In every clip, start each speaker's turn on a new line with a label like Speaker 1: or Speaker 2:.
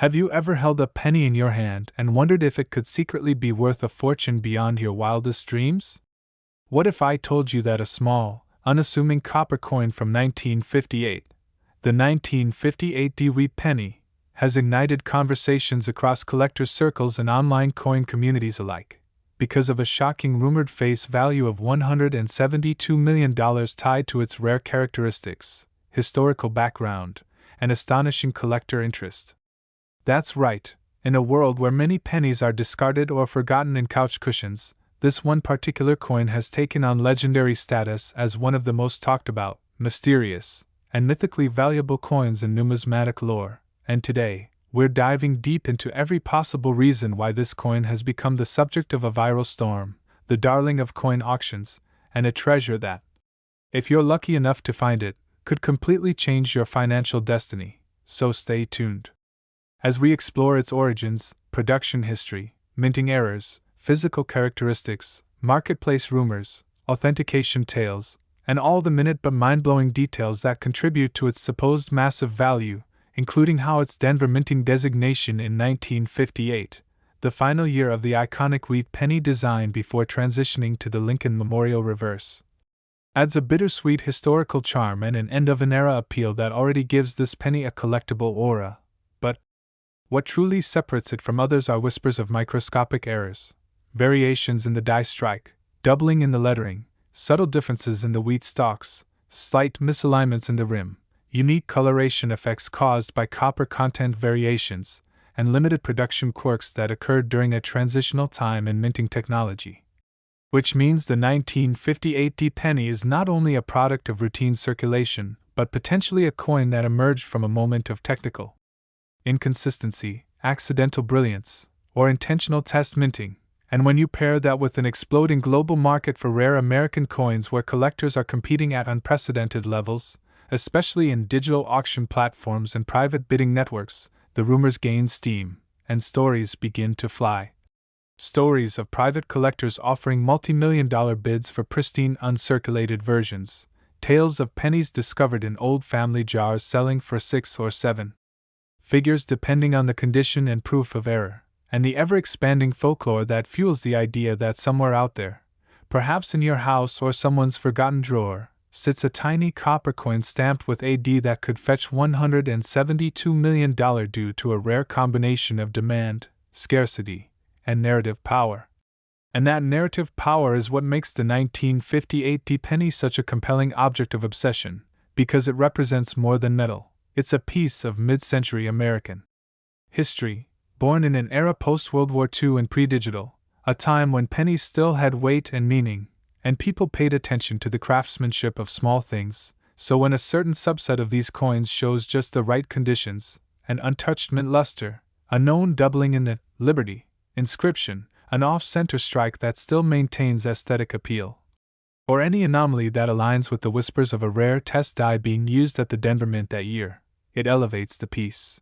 Speaker 1: Have you ever held a penny in your hand and wondered if it could secretly be worth a fortune beyond your wildest dreams? What if I told you that a small, unassuming copper coin from 1958, the 1958 wheat penny, has ignited conversations across collectors' circles and online coin communities alike, because of a shocking rumored face value of $172 million tied to its rare characteristics, historical background, and astonishing collector interest? That's right, in a world where many pennies are discarded or forgotten in couch cushions, this one particular coin has taken on legendary status as one of the most talked about, mysterious, and mythically valuable coins in numismatic lore, and today, we're diving deep into every possible reason why this coin has become the subject of a viral storm, the darling of coin auctions, and a treasure that, if you're lucky enough to find it, could completely change your financial destiny, so stay tuned. As we explore its origins, production history, minting errors, physical characteristics, marketplace rumors, authentication tales, and all the minute but mind-blowing details that contribute to its supposed massive value, including how its Denver minting designation in 1958, the final year of the iconic wheat penny design before transitioning to the Lincoln Memorial reverse, adds a bittersweet historical charm and an end-of-an-era appeal that already gives this penny a collectible aura. But what truly separates it from others are whispers of microscopic errors, variations in the die strike, doubling in the lettering, subtle differences in the wheat stalks, slight misalignments in the rim, unique coloration effects caused by copper content variations, and limited production quirks that occurred during a transitional time in minting technology. Which means the 1958 penny is not only a product of routine circulation, but potentially a coin that emerged from a moment of technical inconsistency, accidental brilliance, or intentional test minting. And when you pair that with an exploding global market for rare American coins where collectors are competing at unprecedented levels, especially in digital auction platforms and private bidding networks, the rumors gain steam, and stories begin to fly. Stories of private collectors offering multi-million-dollar bids for pristine, uncirculated versions, tales of pennies discovered in old family jars selling for 6 or 7 figures depending on the condition and proof of error, and the ever-expanding folklore that fuels the idea that somewhere out there, perhaps in your house or someone's forgotten drawer, sits a tiny copper coin stamped with AD that could fetch $172 million due to a rare combination of demand, scarcity, and narrative power. And that narrative power is what makes the 1958 penny such a compelling object of obsession, because it represents more than metal. It's a piece of mid-century American history, born in an era post-World War II and pre-digital, a time when pennies still had weight and meaning, and people paid attention to the craftsmanship of small things, so when a certain subset of these coins shows just the right conditions, an untouched mint luster, a known doubling in the Liberty inscription, an off-center strike that still maintains aesthetic appeal, or any anomaly that aligns with the whispers of a rare test die being used at the Denver Mint that year, it elevates the piece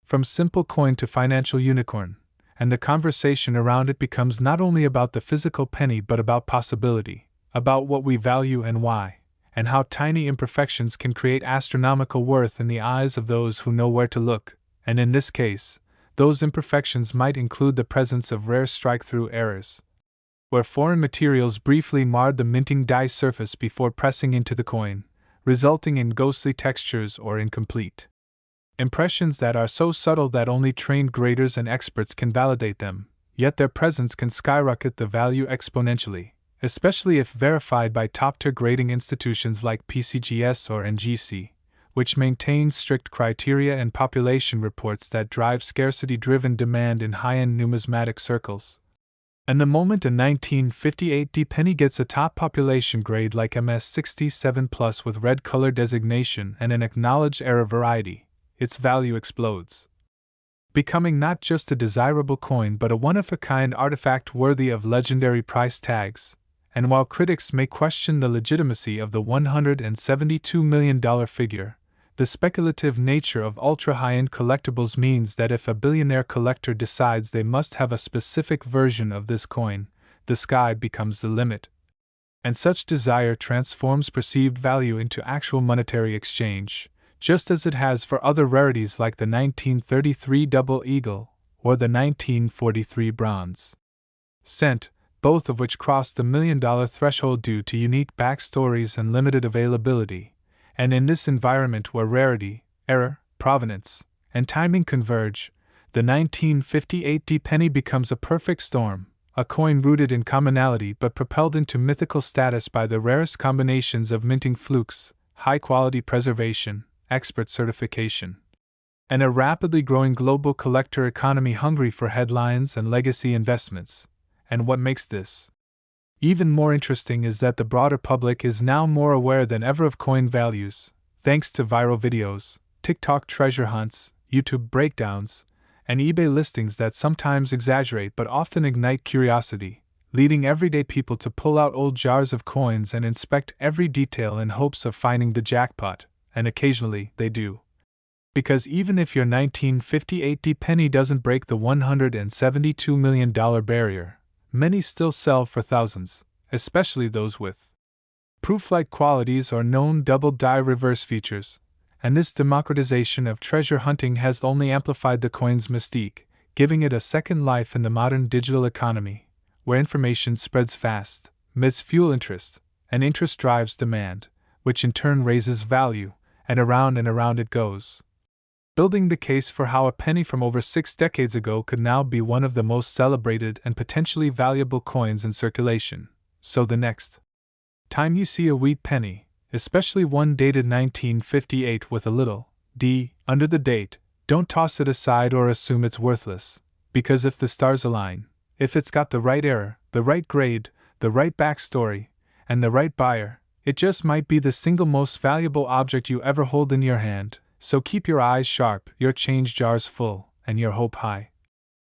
Speaker 1: from simple coin to financial unicorn, and the conversation around it becomes not only about the physical penny but about possibility, about what we value and why, and how tiny imperfections can create astronomical worth in the eyes of those who know where to look, and in this case, those imperfections might include the presence of rare strike-through errors, where foreign materials briefly marred the minting die surface before pressing into the coin, resulting in ghostly textures or incomplete impressions that are so subtle that only trained graders and experts can validate them, yet their presence can skyrocket the value exponentially, especially if verified by top-tier grading institutions like PCGS or NGC, which maintains strict criteria and population reports that drive scarcity-driven demand in high-end numismatic circles. And the moment a 1958 penny gets a top population grade like MS67+ with red color designation and an acknowledged error variety, its value explodes, becoming not just a desirable coin but a one-of-a-kind artifact worthy of legendary price tags. And while critics may question the legitimacy of the $172 million figure, the speculative nature of ultra-high-end collectibles means that if a billionaire collector decides they must have a specific version of this coin, the sky becomes the limit. And such desire transforms perceived value into actual monetary exchange, just as it has for other rarities like the 1933 Double Eagle or the 1943 Bronze Cent, both of which crossed the $1 million threshold due to unique backstories and limited availability. And in this environment where rarity, error, provenance, and timing converge, the 1958 penny becomes a perfect storm, a coin rooted in commonality but propelled into mythical status by the rarest combinations of minting flukes, high-quality preservation, expert certification, and a rapidly growing global collector economy hungry for headlines and legacy investments. And what makes this even more interesting is that the broader public is now more aware than ever of coin values, thanks to viral videos, TikTok treasure hunts, YouTube breakdowns, and eBay listings that sometimes exaggerate but often ignite curiosity, leading everyday people to pull out old jars of coins and inspect every detail in hopes of finding the jackpot, and occasionally they do. Because even if your 1958 penny doesn't break the $172 million barrier, many still sell for thousands, especially those with proof-like qualities or known double-die reverse features, and this democratization of treasure hunting has only amplified the coin's mystique, giving it a second life in the modern digital economy, where information spreads fast, amidst fuel interest, and interest drives demand, which in turn raises value, and around it goes, building the case for how a penny from over 6 decades ago could now be one of the most celebrated and potentially valuable coins in circulation. So the next time you see a wheat penny, especially one dated 1958 with a little d under the date, don't toss it aside or assume it's worthless, because if the stars align, if it's got the right error, the right grade, the right backstory, and the right buyer, it just might be the single most valuable object you ever hold in your hand. So keep your eyes sharp, your change jars full, and your hope high.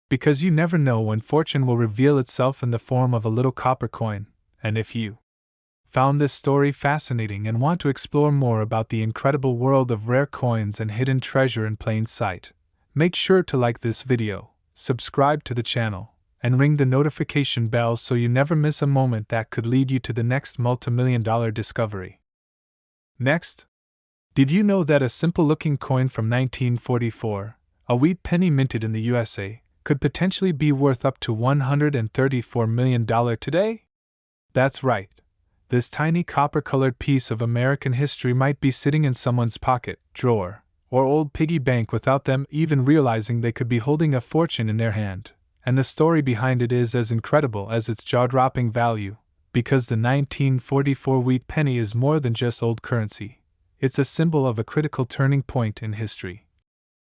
Speaker 1: Because you never know when fortune will reveal itself in the form of a little copper coin. And if you found this story fascinating and want to explore more about the incredible world of rare coins and hidden treasure in plain sight, make sure to like this video, subscribe to the channel, and ring the notification bell so you never miss a moment that could lead you to the next multi-million-dollar discovery. Next, did you know that a simple-looking coin from 1944, a wheat penny minted in the USA, could potentially be worth up to $134 million today? That's right. This tiny copper-colored piece of American history might be sitting in someone's pocket, drawer, or old piggy bank without them even realizing they could be holding a fortune in their hand. And the story behind it is as incredible as its jaw-dropping value, because the 1944 wheat penny is more than just old currency. It's a symbol of a critical turning point in history.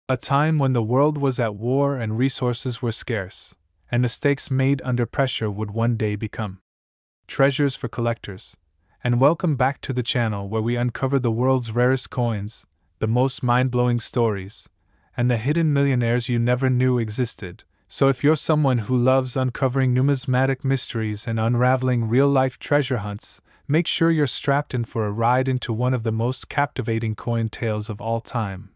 Speaker 1: A time when the world was at war and resources were scarce, and mistakes made under pressure would one day become treasures for collectors. And welcome back to the channel where we uncover the world's rarest coins, the most mind-blowing stories, and the hidden millionaires you never knew existed. So if you're someone who loves uncovering numismatic mysteries and unraveling real-life treasure hunts, make sure you're strapped in for a ride into one of the most captivating coin tales of all time.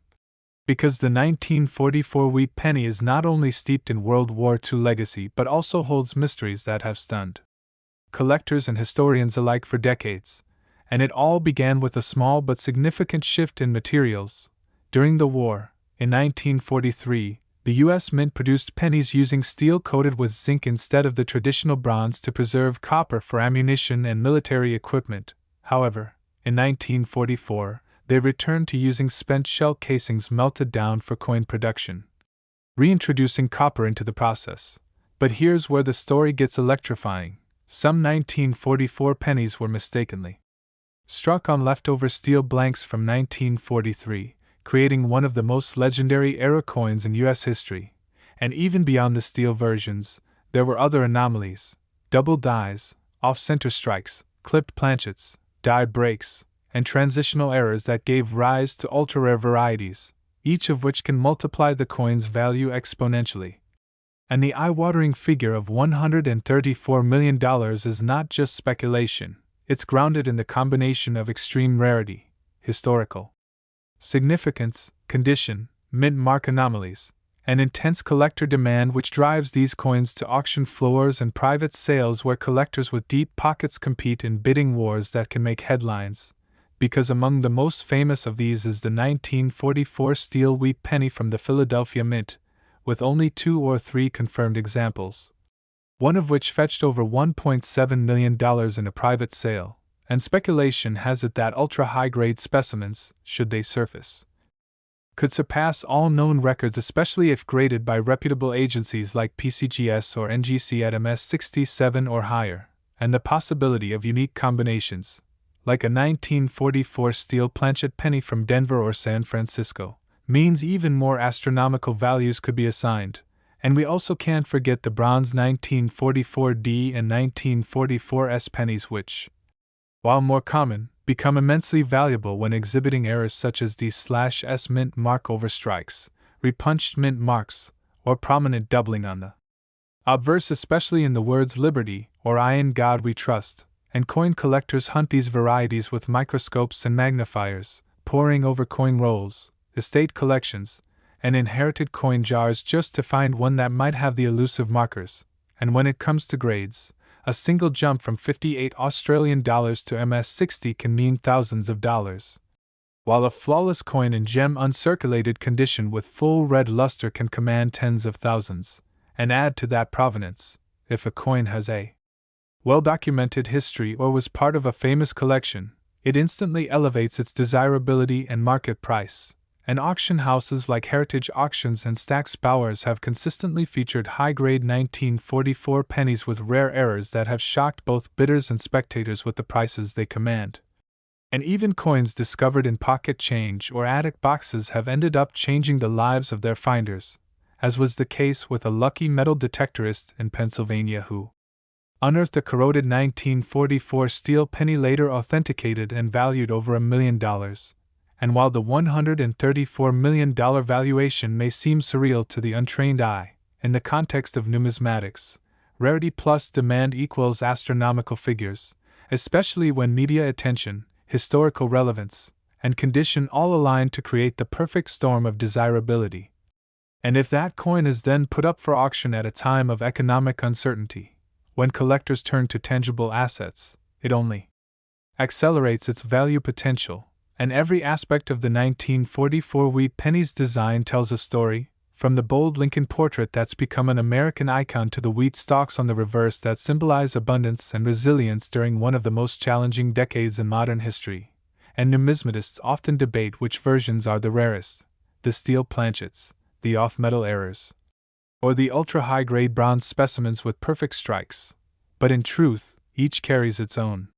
Speaker 1: Because the 1944 wheat penny is not only steeped in World War II legacy but also holds mysteries that have stunned collectors and historians alike for decades. And it all began with a small but significant shift in materials. During the war, in 1943, the U.S. Mint produced pennies using steel coated with zinc instead of the traditional bronze to preserve copper for ammunition and military equipment. However, in 1944, they returned to using spent shell casings melted down for coin production, reintroducing copper into the process. But here's where the story gets electrifying. Some 1944 pennies were mistakenly struck on leftover steel blanks from 1943. Creating one of the most legendary era coins in U.S. history. And even beyond the steel versions, there were other anomalies: double dies, off-center strikes, clipped planchets, die breaks, and transitional errors that gave rise to ultra-rare varieties, each of which can multiply the coin's value exponentially. And the eye-watering figure of $134 million is not just speculation, it's grounded in the combination of extreme rarity, historical significance, condition, mint mark anomalies, and intense collector demand which drives these coins to auction floors and private sales where collectors with deep pockets compete in bidding wars that can make headlines. because among the most famous of these is the 1944 steel wheat penny from the Philadelphia Mint, with only 2 or 3 confirmed examples, one of which fetched over $1.7 million in a private sale, and speculation has it that ultra-high-grade specimens, should they surface, could surpass all known records, especially if graded by reputable agencies like PCGS or NGC at MS67 or higher, and the possibility of unique combinations, like a 1944 steel planchet penny from Denver or San Francisco, means even more astronomical values could be assigned. And we also can't forget the bronze 1944D and 1944S pennies, which, while more common, become immensely valuable when exhibiting errors such as the /S mint mark overstrikes, repunched mint marks, or prominent doubling on the obverse, especially in the words Liberty or I in God We Trust, and coin collectors hunt these varieties with microscopes and magnifiers, poring over coin rolls, estate collections, and inherited coin jars just to find one that might have the elusive markers, and when it comes to grades, a single jump from $58 Australian to MS60 can mean thousands of dollars, while a flawless coin in gem uncirculated condition with full red luster can command tens of thousands, and add to that provenance, if a coin has a well-documented history or was part of a famous collection, it instantly elevates its desirability and market price. And auction houses like Heritage Auctions and Stack's Bowers have consistently featured high-grade 1944 pennies with rare errors that have shocked both bidders and spectators with the prices they command. And even coins discovered in pocket change or attic boxes have ended up changing the lives of their finders, as was the case with a lucky metal detectorist in Pennsylvania who unearthed a corroded 1944 steel penny later authenticated and valued over $1 million. And while the $134 million valuation may seem surreal to the untrained eye, in the context of numismatics, rarity plus demand equals astronomical figures, especially when media attention, historical relevance, and condition all align to create the perfect storm of desirability. And if that coin is then put up for auction at a time of economic uncertainty, when collectors turn to tangible assets, it only accelerates its value potential. And every aspect of the 1944 wheat penny's design tells a story, from the bold Lincoln portrait that's become an American icon to the wheat stalks on the reverse that symbolize abundance and resilience during one of the most challenging decades in modern history. And numismatists often debate which versions are the rarest, the steel planchets, the off-metal errors, or the ultra-high-grade bronze specimens with perfect strikes. But in truth, each carries its own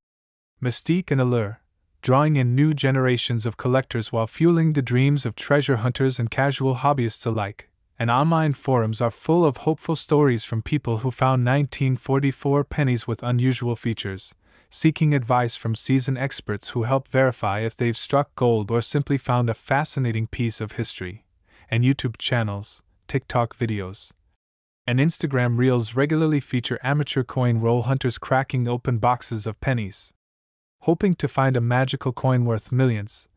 Speaker 1: mystique and allure, drawing in new generations of collectors while fueling the dreams of treasure hunters and casual hobbyists alike. And online forums are full of hopeful stories from people who found 1944 pennies with unusual features, seeking advice from seasoned experts who help verify if they've struck gold or simply found a fascinating piece of history. And YouTube channels, TikTok videos, and Instagram reels regularly feature amateur coin roll hunters cracking open boxes of pennies, hoping to find a magical coin worth millions,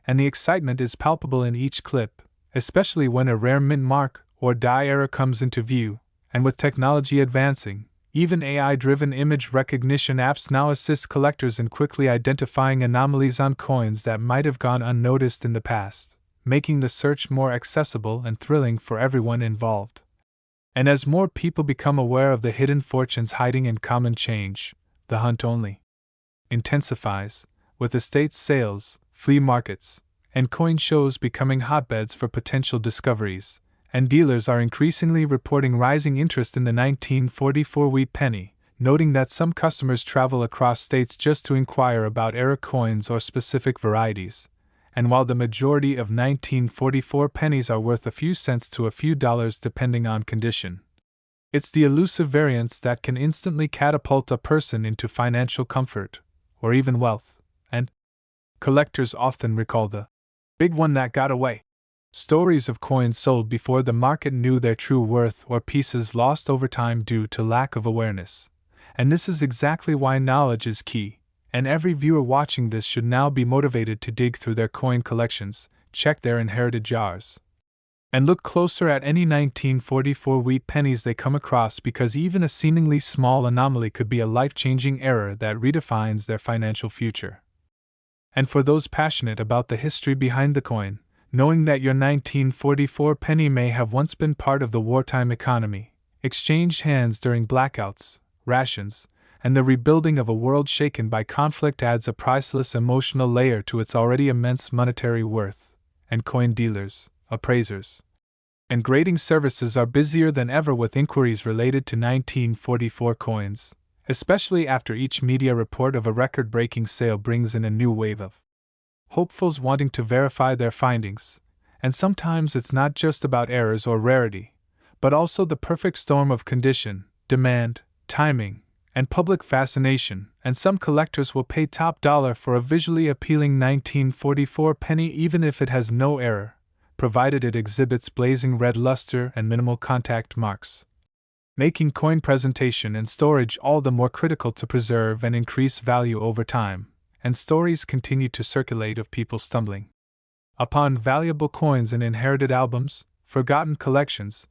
Speaker 1: and the excitement is palpable in each clip, especially when a rare mint mark or die error comes into view. And with technology advancing, even AI-driven image recognition apps now assist collectors in quickly identifying anomalies on coins that might have gone unnoticed in the past, making the search more accessible and thrilling for everyone involved. And as more people become aware of the hidden fortunes hiding in common change, the hunt only intensifies, with estate sales, flea markets, and coin shows becoming hotbeds for potential discoveries, and dealers are increasingly reporting rising interest in the 1944 wheat penny, noting that some customers travel across states just to inquire about era coins or specific varieties. And while the majority of 1944 pennies are worth a few cents to a few dollars depending on condition, it's the elusive variants that can instantly catapult a person into financial comfort, or even wealth, and collectors often recall the big one that got away. Stories of coins sold before the market knew their true worth or pieces lost over time due to lack of awareness. And this is exactly why knowledge is key, and every viewer watching this should now be motivated to dig through their coin collections, check their inherited jars, and look closer at any 1944 wheat pennies they come across, because even a seemingly small anomaly could be a life-changing error that redefines their financial future. And for those passionate about the history behind the coin, knowing that your 1944 penny may have once been part of the wartime economy, exchanged hands during blackouts, rations, and the rebuilding of a world shaken by conflict adds a priceless emotional layer to its already immense monetary worth, and coin dealers, appraisers, and grading services are busier than ever with inquiries related to 1944 coins, especially after each media report of a record-breaking sale brings in a new wave of hopefuls wanting to verify their findings. And sometimes it's not just about errors or rarity, but also the perfect storm of condition, demand, timing, and public fascination, and some collectors will pay top dollar for a visually appealing 1944 penny even if it has no error, provided it exhibits blazing red luster and minimal contact marks, making coin presentation and storage all the more critical to preserve and increase value over time. And stories continue to circulate of people stumbling upon valuable coins in inherited albums, forgotten collections,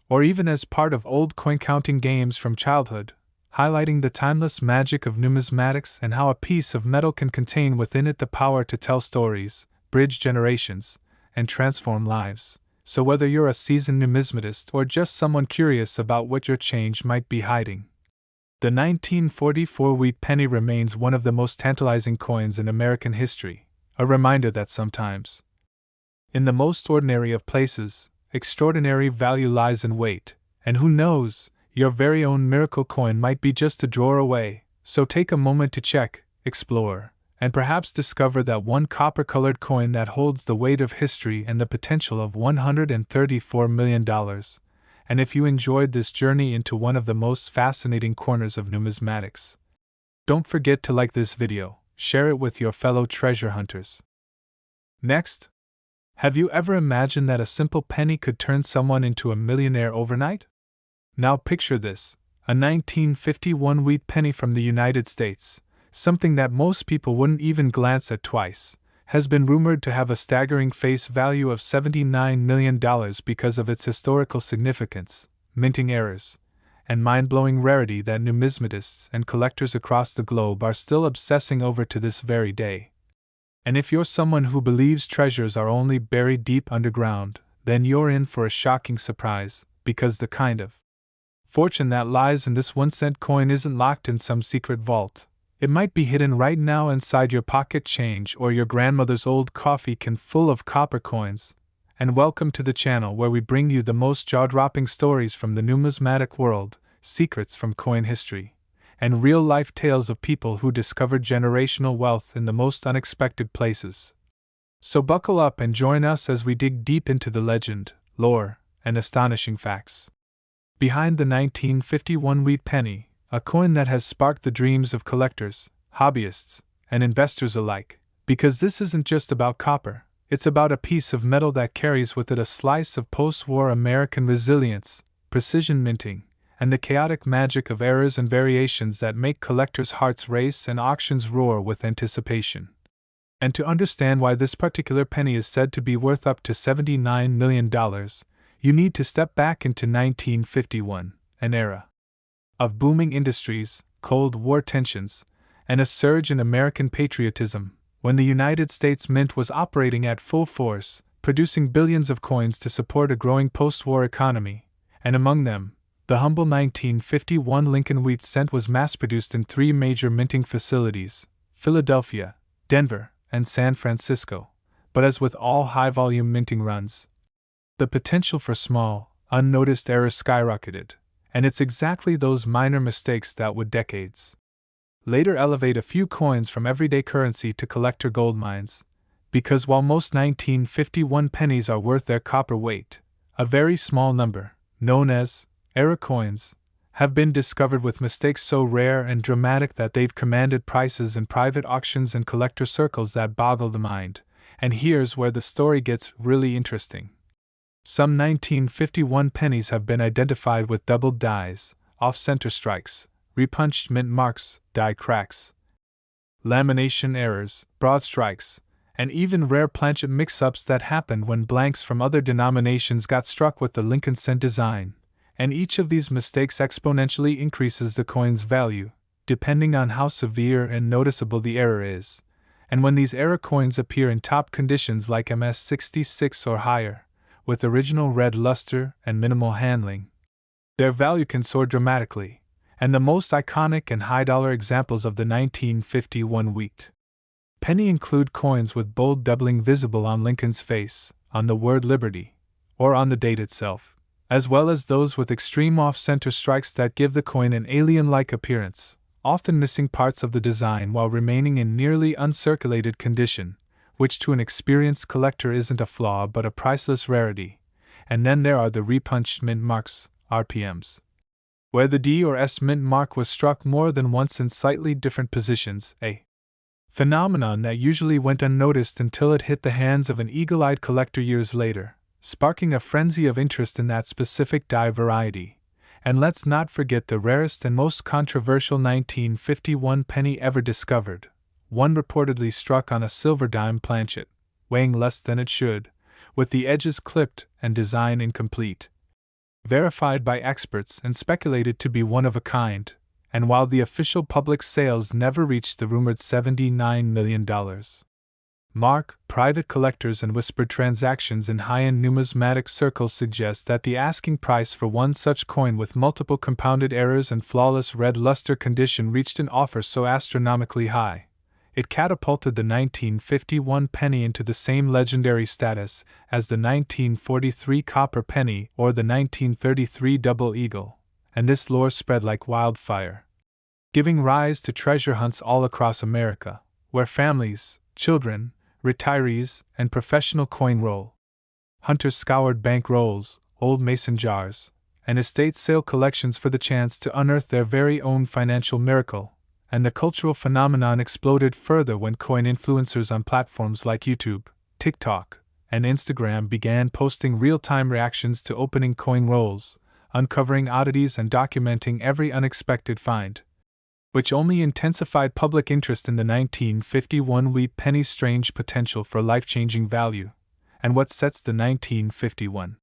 Speaker 1: or even as part of old coin counting games from childhood, highlighting the timeless magic of numismatics and how a piece of metal can contain within it the power to tell stories, bridge generations, and transform lives. So whether you're a seasoned numismatist or just someone curious about what your change might be hiding, the 1944 wheat penny remains one of the most tantalizing coins in American history, a reminder that sometimes, in the most ordinary of places, extraordinary value lies in wait, and who knows, your very own miracle coin might be just a drawer away. So take a moment to check, explore, and perhaps discover that one copper-colored coin that holds the weight of history and the potential of $134 million. And if you enjoyed this journey into one of the most fascinating corners of numismatics, don't forget to like this video, share it with your fellow treasure hunters. Next, have you ever imagined that a simple penny could turn someone into a millionaire overnight? Now picture this, a 1951 wheat penny from the United States, something that most people wouldn't even glance at twice, has been rumored to have a staggering face value of $79 million because of its historical significance, minting errors, and mind-blowing rarity that numismatists and collectors across the globe are still obsessing over to this very day. And if you're someone who believes treasures are only buried deep underground, then you're in for a shocking surprise, because the kind of fortune that lies in this 1-cent coin isn't locked in some secret vault. It might be hidden right now inside your pocket change or your grandmother's old coffee can full of copper coins. And welcome to the channel where we bring you the most jaw-dropping stories from the numismatic world, secrets from coin history, and real-life tales of people who discovered generational wealth in the most unexpected places. So buckle up and join us as we dig deep into the legend, lore, and astonishing facts behind the 1951 wheat penny, a coin that has sparked the dreams of collectors, hobbyists, and investors alike. Because this isn't just about copper, it's about a piece of metal that carries with it a slice of post-war American resilience, precision minting, and the chaotic magic of errors and variations that make collectors' hearts race and auctions roar with anticipation. And to understand why this particular penny is said to be worth up to $79 million, you need to step back into 1951, an era of booming industries, Cold War tensions, and a surge in American patriotism, when the United States Mint was operating at full force, producing billions of coins to support a growing post-war economy, and among them, the humble 1951 Lincoln wheat cent was mass-produced in 3 major minting facilities, Philadelphia, Denver, and San Francisco. But as with all high-volume minting runs, the potential for small, unnoticed errors skyrocketed, and it's exactly those minor mistakes that would decades later elevate a few coins from everyday currency to collector gold mines. Because while most 1951 pennies are worth their copper weight, a very small number, known as error coins, have been discovered with mistakes so rare and dramatic that they've commanded prices in private auctions and collector circles that boggle the mind. And here's where the story gets really interesting. Some 1951 pennies have been identified with doubled dies, off-center strikes, repunched mint marks, die cracks, lamination errors, broad strikes, and even rare planchet mix-ups that happened when blanks from other denominations got struck with the Lincoln cent design. And each of these mistakes exponentially increases the coin's value, depending on how severe and noticeable the error is. And when these era coins appear in top conditions like MS66 or higher, with original red luster and minimal handling, their value can soar dramatically, and the most iconic and high-dollar examples of the 1951 wheat penny include coins with bold doubling visible on Lincoln's face, on the word Liberty, or on the date itself, as well as those with extreme off-center strikes that give the coin an alien-like appearance, often missing parts of the design while remaining in nearly uncirculated condition, which to an experienced collector isn't a flaw but a priceless rarity. And then there are the repunched mint marks, RPMs, where the D or S mint mark was struck more than once in slightly different positions, a phenomenon that usually went unnoticed until it hit the hands of an eagle-eyed collector years later, sparking a frenzy of interest in that specific die variety. And let's not forget the rarest and most controversial 1951 penny ever discovered, one reportedly struck on a silver dime planchet, weighing less than it should, with the edges clipped and design incomplete. Verified by experts and speculated to be one of a kind, and while the official public sales never reached the rumored $79 million mark, private collectors and whispered transactions in high-end numismatic circles suggest that the asking price for one such coin with multiple compounded errors and flawless red luster condition reached an offer so astronomically high, it catapulted the 1951 penny into the same legendary status as the 1943 copper penny or the 1933 double eagle, and this lore spread like wildfire, giving rise to treasure hunts all across America, where families, children, retirees, and professional coin roll hunters scoured bank rolls, old mason jars, and estate sale collections for the chance to unearth their very own financial miracle. And the cultural phenomenon exploded further when coin influencers on platforms like YouTube, TikTok, and Instagram began posting real-time reactions to opening coin rolls, uncovering oddities and documenting every unexpected find, which only intensified public interest in the 1951 wheat penny's strange potential for life-changing value. And what sets the 1951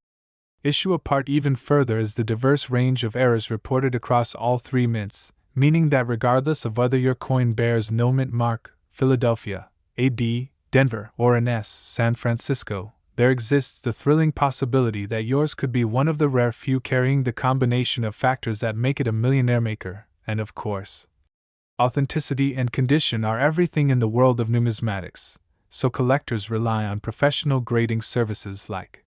Speaker 1: issue apart even further is the diverse range of errors reported across all three mints, meaning that regardless of whether your coin bears no mint mark, Philadelphia, AD, Denver, or an S, San Francisco, there exists the thrilling possibility that yours could be one of the rare few carrying the combination of factors that make it a millionaire maker, and of course, authenticity and condition are everything in the world of numismatics, so collectors rely on professional grading services like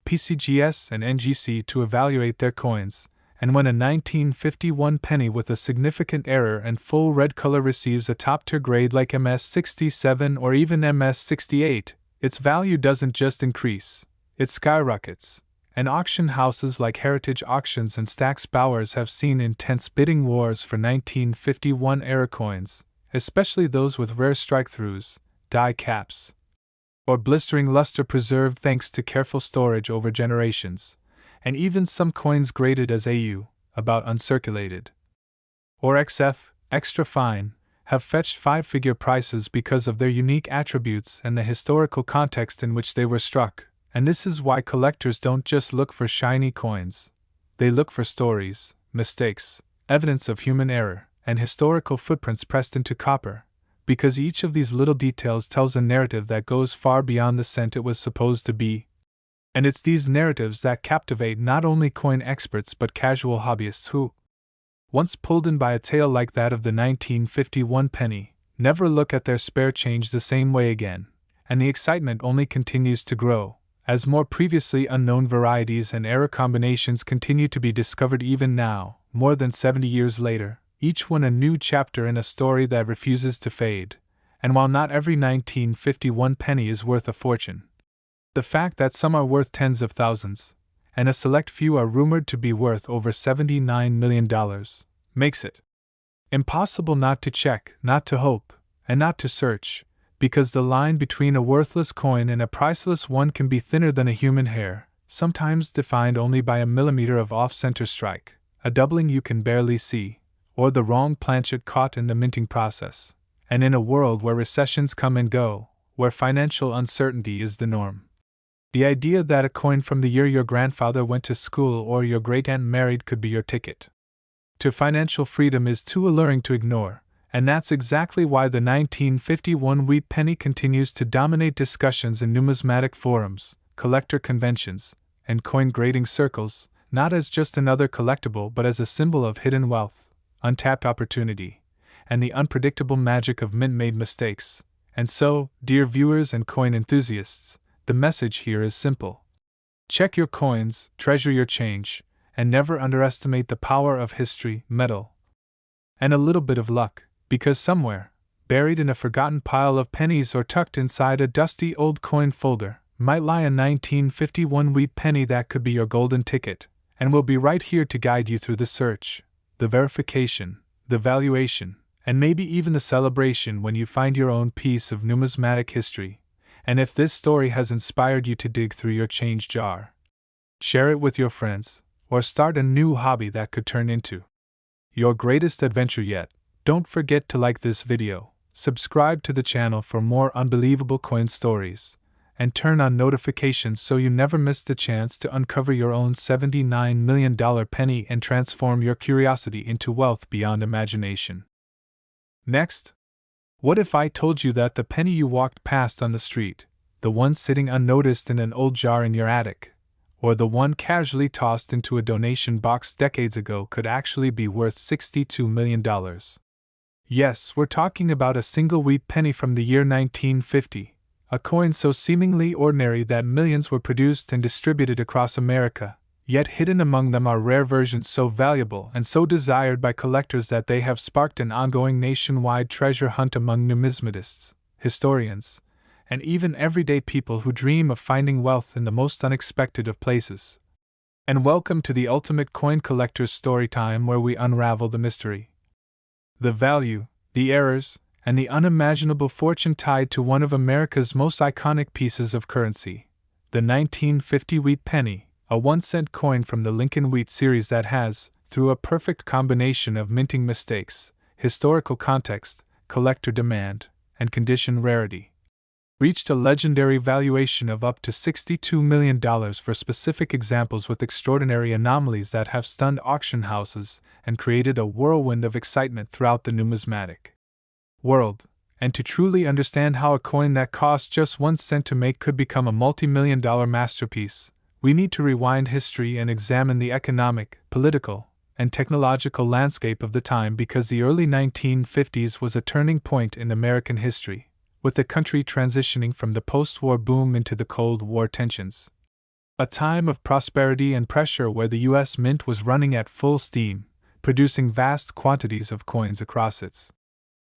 Speaker 1: PCGS and NGC to evaluate their coins. And when a 1951 penny with a significant error and full red color receives a top-tier grade like MS67 or even MS68, its value doesn't just increase, it skyrockets, and auction houses like Heritage Auctions and Stack's Bowers have seen intense bidding wars for 1951 era coins, especially those with rare strike-throughs, die caps, or blistering luster preserved thanks to careful storage over generations. And even some coins graded as AU, about uncirculated, or XF, extra fine, have fetched five-figure prices because of their unique attributes and the historical context in which they were struck. And this is why collectors don't just look for shiny coins. They look for stories, mistakes, evidence of human error, and historical footprints pressed into copper, because each of these little details tells a narrative that goes far beyond the cent it was supposed to be. And it's these narratives that captivate not only coin experts but casual hobbyists who, once pulled in by a tale like that of the 1951 penny, never look at their spare change the same way again. And the excitement only continues to grow, as more previously unknown varieties and era combinations continue to be discovered even now, more than 70 years later, each one a new chapter in a story that refuses to fade. And while not every 1951 penny is worth a fortune, the fact that some are worth tens of thousands, and a select few are rumored to be worth over $79 million, makes it impossible not to check, not to hope, and not to search, because the line between a worthless coin and a priceless one can be thinner than a human hair, sometimes defined only by a millimeter of off-center strike, a doubling you can barely see, or the wrong planchet caught in the minting process. And in a world where recessions come and go, where financial uncertainty is the norm, the idea that a coin from the year your grandfather went to school or your great-aunt married could be your ticket to financial freedom is too alluring to ignore, And that's exactly why the 1951 wheat penny continues to dominate discussions in numismatic forums, collector conventions, and coin grading circles, not as just another collectible but as a symbol of hidden wealth, untapped opportunity, and the unpredictable magic of mint-made mistakes. And so, dear viewers and coin enthusiasts, the message here is simple. Check your coins, treasure your change, and never underestimate the power of history, metal, and a little bit of luck, because somewhere, buried in a forgotten pile of pennies or tucked inside a dusty old coin folder, might lie a 1951 wheat penny that could be your golden ticket, and we'll be right here to guide you through the search, the verification, the valuation, and maybe even the celebration when you find your own piece of numismatic history. And if this story has inspired you to dig through your change jar, share it with your friends, or start a new hobby that could turn into your greatest adventure yet. Don't forget to like this video, subscribe to the channel for more unbelievable coin stories, and turn on notifications so you never miss the chance to uncover your own $79 million penny and transform your curiosity into wealth beyond imagination. Next, what if I told you that the penny you walked past on the street, the one sitting unnoticed in an old jar in your attic, or the one casually tossed into a donation box decades ago could actually be worth $62 million? Yes, we're talking about a single wheat penny from the year 1950, a coin so seemingly ordinary that millions were produced and distributed across America, yet hidden among them are rare versions so valuable and so desired by collectors that they have sparked an ongoing nationwide treasure hunt among numismatists, historians, and even everyday people who dream of finding wealth in the most unexpected of places. And welcome to the ultimate coin collector's story time, where we unravel the mystery, the value, the errors, and the unimaginable fortune tied to one of America's most iconic pieces of currency, the 1950 wheat penny, a 1-cent coin from the Lincoln Wheat series that has, through a perfect combination of minting mistakes, historical context, collector demand, and condition rarity, reached a legendary valuation of up to $62 million for specific examples, with extraordinary anomalies that have stunned auction houses and created a whirlwind of excitement throughout the numismatic world. And to truly understand how a coin that cost just 1 cent to make could become a multi-million-dollar masterpiece, we need to rewind history and examine the economic, political, and technological landscape of the time, because the early 1950s was a turning point in American history, with the country transitioning from the post-war boom into the Cold War tensions. A time of prosperity and pressure where the U.S. Mint was running at full steam, producing vast quantities of coins across its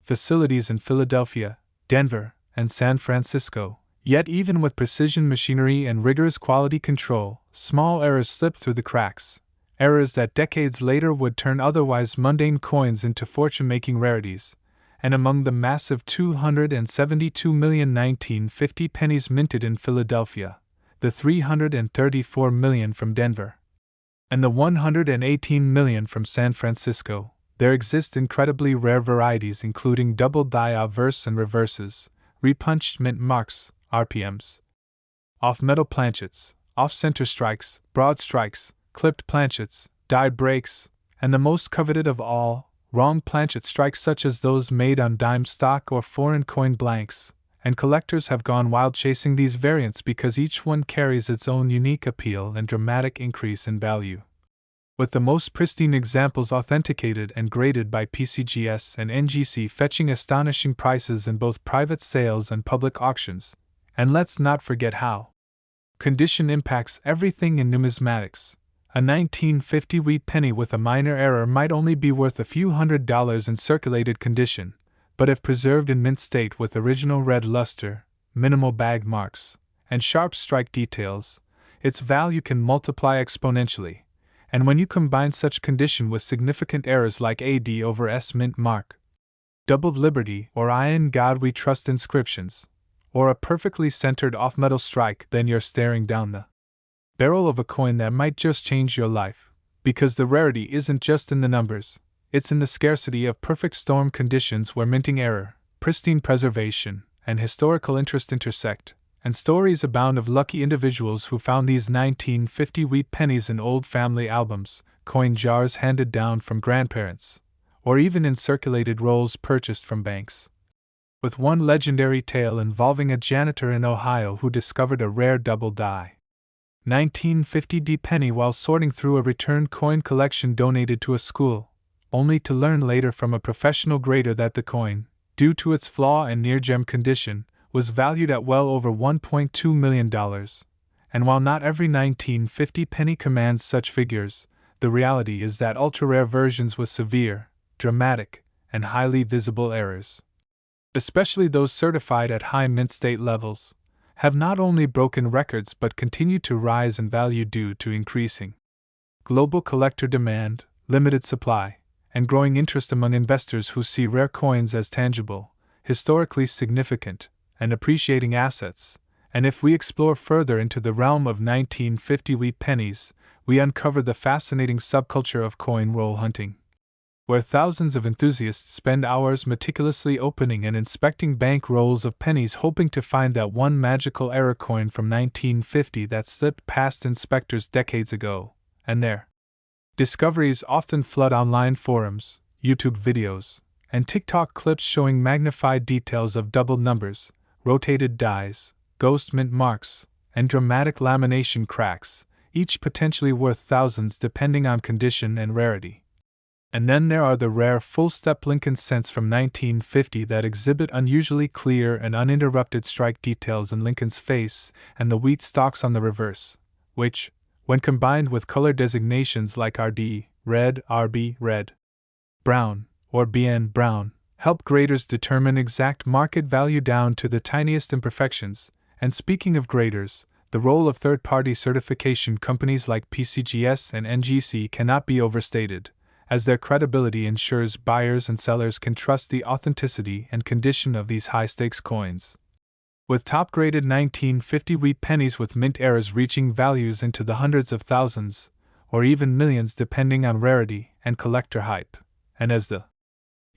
Speaker 1: facilities in Philadelphia, Denver, and San Francisco. Yet even with precision machinery and rigorous quality control, small errors slipped through the cracks, errors that decades later would turn otherwise mundane coins into fortune-making rarities. And among the massive 272 million 1950 pennies minted in Philadelphia, the 334 million from Denver, and the 118 million from San Francisco, there exist incredibly rare varieties including double die obverse and reverses, repunched mint marks, RPMs, off-metal planchets, off-center strikes, broad strikes, clipped planchets, dyed breaks, and the most coveted of all, wrong planchet strikes such as those made on dime stock or foreign coin blanks, and collectors have gone wild chasing these variants because each one carries its own unique appeal and dramatic increase in value. With the most pristine examples authenticated and graded by PCGS and NGC fetching astonishing prices in both private sales and public auctions. And let's not forget how condition impacts everything in numismatics. A 1950 wheat penny with a minor error might only be worth a few $100s in circulated condition, but if preserved in mint state with original red luster, minimal bag marks, and sharp strike details, its value can multiply exponentially. And when you combine such condition with significant errors like AD over S mint mark, doubled Liberty or I in God We Trust inscriptions, or a perfectly centered off-metal strike, then you're staring down the barrel of a coin that might just change your life, because the rarity isn't just in the numbers, it's in the scarcity of perfect storm conditions where minting error, pristine preservation, and historical interest intersect, and stories abound of lucky individuals who found these 1950 wheat pennies in old family albums, coin jars handed down from grandparents, or even in circulated rolls purchased from banks. With one legendary tale involving a janitor in Ohio who discovered a rare double die 1950 penny while sorting through a returned coin collection donated to a school, only to learn later from a professional grader that the coin, due to its flaw and near-gem condition, was valued at well over $1.2 million. And while not every 1950 penny commands such figures, the reality is that ultra-rare versions with severe, dramatic, and highly visible errors, especially those certified at high mint state levels, have not only broken records but continue to rise in value due to increasing global collector demand, limited supply, and growing interest among investors who see rare coins as tangible, historically significant, and appreciating assets. And if we explore further into the realm of 1950 wheat pennies, we uncover the fascinating subculture of coin roll hunting, where thousands of enthusiasts spend hours meticulously opening and inspecting bank rolls of pennies hoping to find that one magical error coin from 1950 that slipped past inspectors decades ago, and their discoveries often flood online forums, YouTube videos, and TikTok clips showing magnified details of doubled numbers, rotated dies, ghost mint marks, and dramatic lamination cracks, each potentially worth thousands depending on condition and rarity. And then there are the rare full-step Lincoln cents from 1950 that exhibit unusually clear and uninterrupted strike details in Lincoln's face and the wheat stalks on the reverse, which, when combined with color designations like RD, red, RB, red, brown, or BN, brown, help graders determine exact market value down to the tiniest imperfections. And speaking of graders, the role of third-party certification companies like PCGS and NGC cannot be overstated, as their credibility ensures buyers and sellers can trust the authenticity and condition of these high-stakes coins. With top-graded 1950 wheat pennies with mint errors reaching values into the hundreds of thousands, or even millions depending on rarity and collector hype, and as the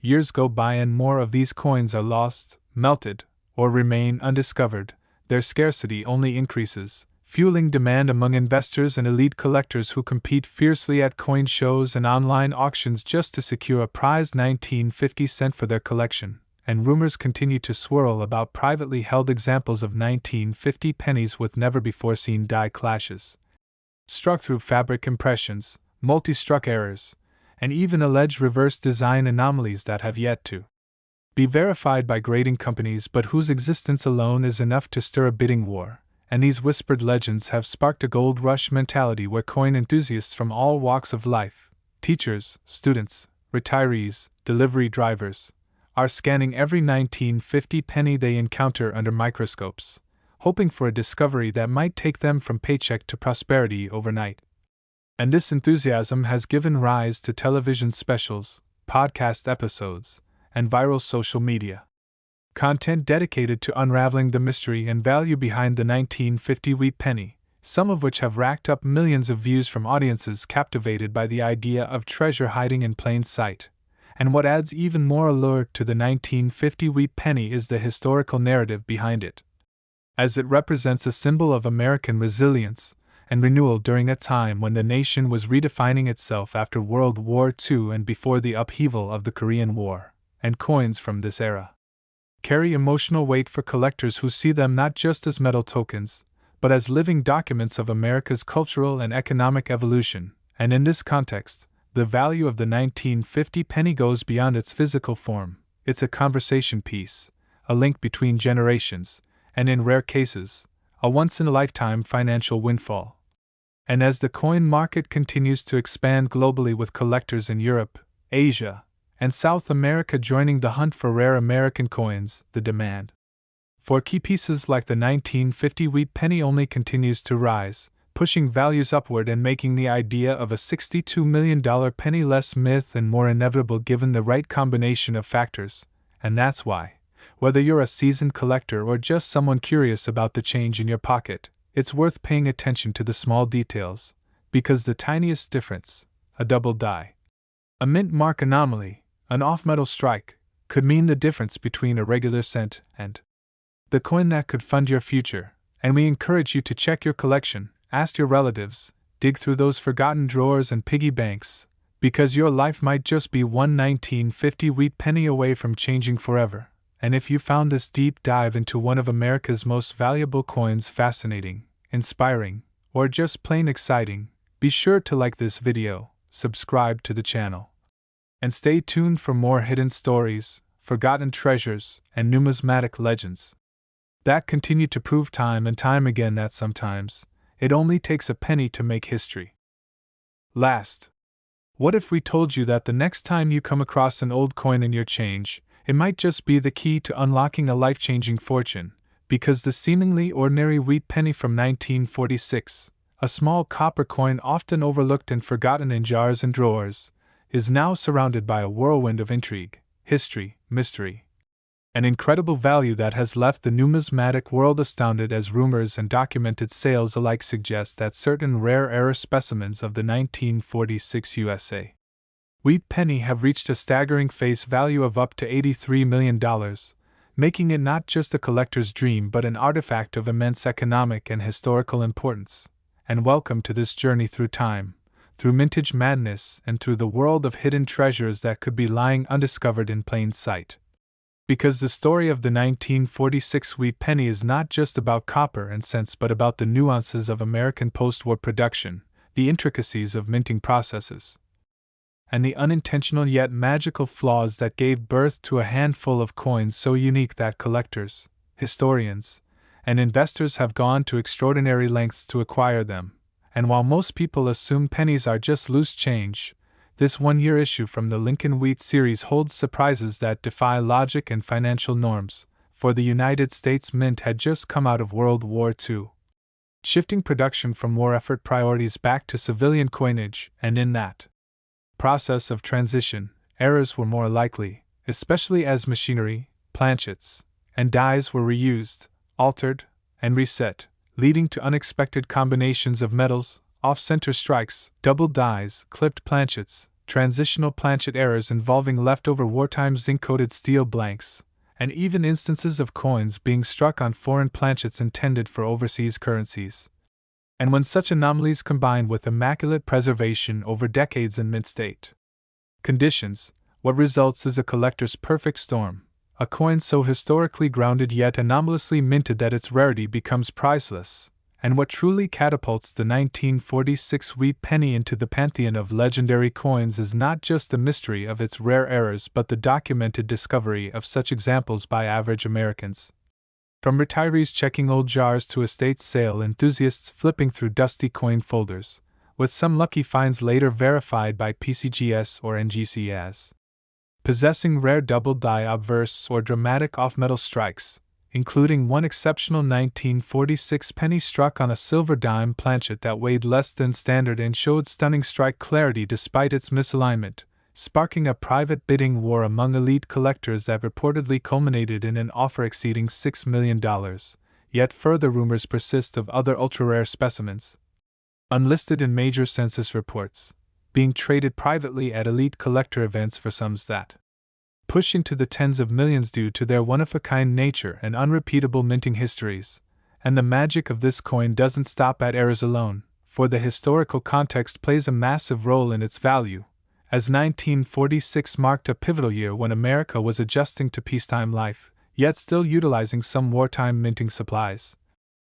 Speaker 1: years go by and more of these coins are lost, melted, or remain undiscovered, their scarcity only increases, fueling demand among investors and elite collectors who compete fiercely at coin shows and online auctions just to secure a prized 1950 cent for their collection. And rumors continue to swirl about privately held examples of 1950 pennies with never-before-seen die clashes, struck through fabric impressions, multi-struck errors, and even alleged reverse design anomalies that have yet to be verified by grading companies but whose existence alone is enough to stir a bidding war. And these whispered legends have sparked a gold rush mentality where coin enthusiasts from all walks of life, teachers, students, retirees, delivery drivers, are scanning every 1950 penny they encounter under microscopes, hoping for a discovery that might take them from paycheck to prosperity overnight. And this enthusiasm has given rise to television specials, podcast episodes, and viral social media content dedicated to unraveling the mystery and value behind the 1950 wheat penny, some of which have racked up millions of views from audiences captivated by the idea of treasure hiding in plain sight. And what adds even more allure to the 1950 wheat penny is the historical narrative behind it, as it represents a symbol of American resilience and renewal during a time when the nation was redefining itself after World War II and before the upheaval of the Korean War, and coins from this era carry emotional weight for collectors who see them not just as metal tokens, but as living documents of America's cultural and economic evolution. And in this context, the value of the 1950 penny goes beyond its physical form. It's a conversation piece, a link between generations, and in rare cases, a once-in-a-lifetime financial windfall. And as the coin market continues to expand globally with collectors in Europe, Asia, and South America joining the hunt for rare American coins, the demand for key pieces like the 1950 wheat penny only continues to rise, pushing values upward and making the idea of a $62 million penny less myth and more inevitable given the right combination of factors. And that's why, whether you're a seasoned collector or just someone curious about the change in your pocket, it's worth paying attention to the small details, because the tiniest difference, a double die, a mint mark anomaly, an off-metal strike, could mean the difference between a regular cent and the coin that could fund your future. And we encourage you to check your collection, ask your relatives, dig through those forgotten drawers and piggy banks, Because your life might just be one 1950 wheat penny away from changing forever, and if you found this deep dive into one of America's most valuable coins fascinating, inspiring, or just plain exciting, be sure to like this video, subscribe to the channel, and stay tuned for more hidden stories, forgotten treasures, and numismatic legends that continue to prove time and time again that sometimes it only takes a penny to make history. Last, what if we told you that the next time you come across an old coin in your change, it might just be the key to unlocking a life-changing fortune, because the seemingly ordinary wheat penny from 1946, a small copper coin often overlooked and forgotten in jars and drawers, is now surrounded by a whirlwind of intrigue, history, mystery, and incredible value that has left the numismatic world astounded, as rumors and documented sales alike suggest that certain rare specimens of the 1946 USA wheat penny have reached a staggering face value of up to $83 million, making it not just a collector's dream but an artifact of immense economic and historical importance. And welcome to this journey through time, through mintage madness, and through the world of hidden treasures that could be lying undiscovered in plain sight. Because the story of the 1946 wheat penny is not just about copper and cents but about the nuances of American post-war production, the intricacies of minting processes, and the unintentional yet magical flaws that gave birth to a handful of coins so unique that collectors, historians, and investors have gone to extraordinary lengths to acquire them. And while most people assume pennies are just loose change, this one-year issue from the Lincoln Wheat series holds surprises that defy logic and financial norms, for the United States Mint had just come out of World War II, shifting production from war effort priorities back to civilian coinage, and in that process of transition, errors were more likely, especially as machinery, planchets, and dies were reused, altered, and reset, leading to unexpected combinations of metals, off-center strikes, double dies, clipped planchets, transitional planchet errors involving leftover wartime zinc-coated steel blanks, and even instances of coins being struck on foreign planchets intended for overseas currencies. And when such anomalies combine with immaculate preservation over decades in mint state conditions, what results is a collector's perfect storm, a coin so historically grounded yet anomalously minted that its rarity becomes priceless. And what truly catapults the 1946 wheat penny into the pantheon of legendary coins is not just the mystery of its rare errors but the documented discovery of such examples by average Americans. From retirees checking old jars to estate sale enthusiasts flipping through dusty coin folders, with some lucky finds later verified by PCGS or NGC as possessing rare double die obverse or dramatic off-metal strikes, including one exceptional 1946 penny struck on a silver dime planchet that weighed less than standard and showed stunning strike clarity despite its misalignment, sparking a private bidding war among elite collectors that reportedly culminated in an offer exceeding $6 million. Yet further rumors persist of other ultra-rare specimens, unlisted in major census reports, being traded privately at elite collector events for sums that push into the tens of millions due to their one-of-a-kind nature and unrepeatable minting histories. And the magic of this coin doesn't stop at errors alone, for the historical context plays a massive role in its value, as 1946 marked a pivotal year when America was adjusting to peacetime life, yet still utilizing some wartime minting supplies,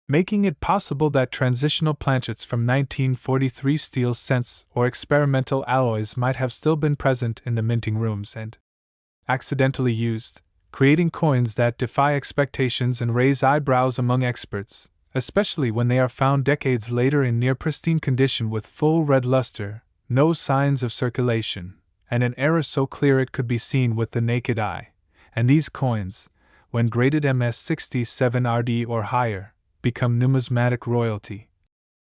Speaker 1: making it possible that transitional planchets from 1943 steel cents or experimental alloys might have still been present in the minting rooms and accidentally used, creating coins that defy expectations and raise eyebrows among experts, especially when they are found decades later in near-pristine condition with full red luster, no signs of circulation, and an error so clear it could be seen with the naked eye. And these coins, when graded MS67RD or higher, become numismatic royalty,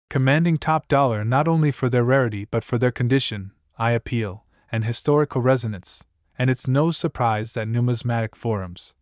Speaker 1: commanding top dollar not only for their rarity but for their condition, eye appeal, and historical resonance. And it's no surprise that numismatic forums,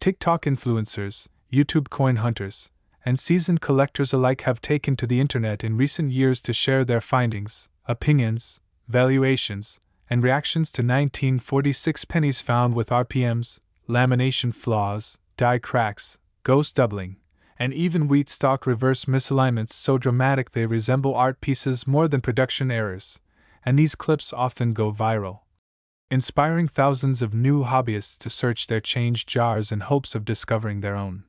Speaker 1: TikTok influencers, YouTube coin hunters, and seasoned collectors alike have taken to the internet in recent years to share their findings, opinions, valuations, and reactions to 1946 pennies found with RPMs, lamination flaws, die cracks, ghost doubling, and even wheat stalk reverse misalignments so dramatic they resemble art pieces more than production errors. and these clips often go viral, inspiring thousands of new hobbyists to search their change jars in hopes of discovering their own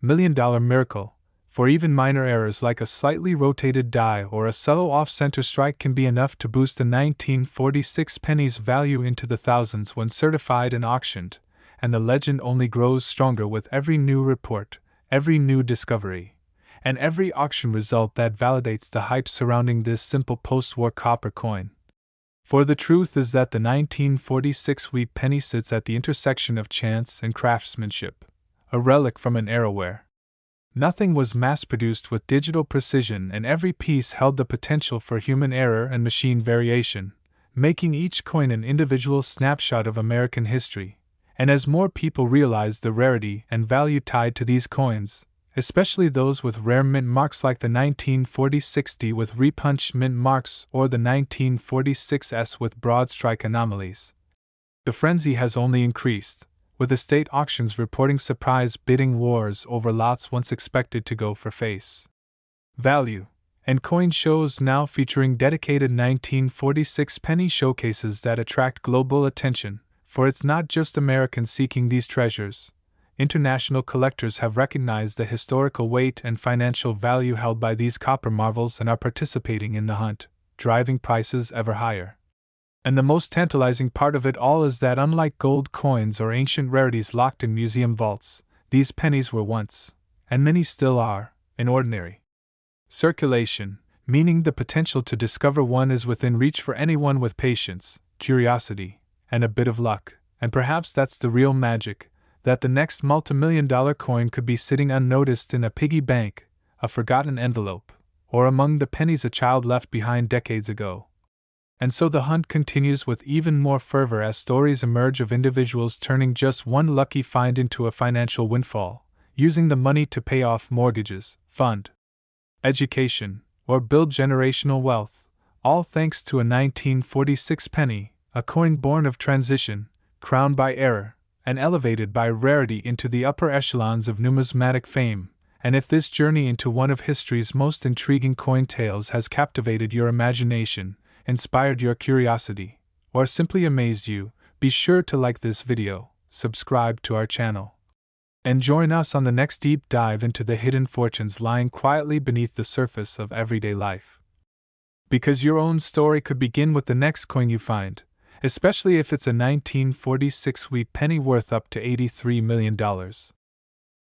Speaker 1: $1,000,000 miracle, for even minor errors like a slightly rotated die or a subtle off-center strike can be enough to boost a 1946 penny's value into the thousands when certified and auctioned, and the legend only grows stronger with every new report, every new discovery, and every auction result that validates the hype surrounding this simple post-war copper coin. For the truth is that the 1946 wheat penny sits at the intersection of chance and craftsmanship, a relic from an era where nothing was mass-produced with digital precision and every piece held the potential for human error and machine variation, making each coin an individual snapshot of American history. And as more people realize the rarity and value tied to these coins, especially those with rare mint marks like the 1940-60 with repunched mint marks or the 1946S with broad strike anomalies, the frenzy has only increased, with estate auctions reporting surprise bidding wars over lots once expected to go for face value, and coin shows now featuring dedicated 1946 penny showcases that attract global attention, for it's not just Americans seeking these treasures. International collectors have recognized the historical weight and financial value held by these copper marvels and are participating in the hunt, driving prices ever higher. And the most tantalizing part of it all is that unlike gold coins or ancient rarities locked in museum vaults, these pennies were once, and many still are, in ordinary circulation, meaning the potential to discover one is within reach for anyone with patience, curiosity, and a bit of luck. And perhaps that's the real magic, that the next multimillion-dollar coin could be sitting unnoticed in a piggy bank, a forgotten envelope, or among the pennies a child left behind decades ago. And so the hunt continues with even more fervor as stories emerge of individuals turning just one lucky find into a financial windfall, using the money to pay off mortgages, fund education, or build generational wealth, all thanks to a 1946 penny, a coin born of transition, crowned by error, and elevated by rarity into the upper echelons of numismatic fame. And if this journey into one of history's most intriguing coin tales has captivated your imagination, inspired your curiosity, or simply amazed you, be sure to like this video, subscribe to our channel, and join us on the next deep dive into the hidden fortunes lying quietly beneath the surface of everyday life. Because your own story could begin with the next coin you find, especially if it's a 1946 wheat penny worth up to $83 million.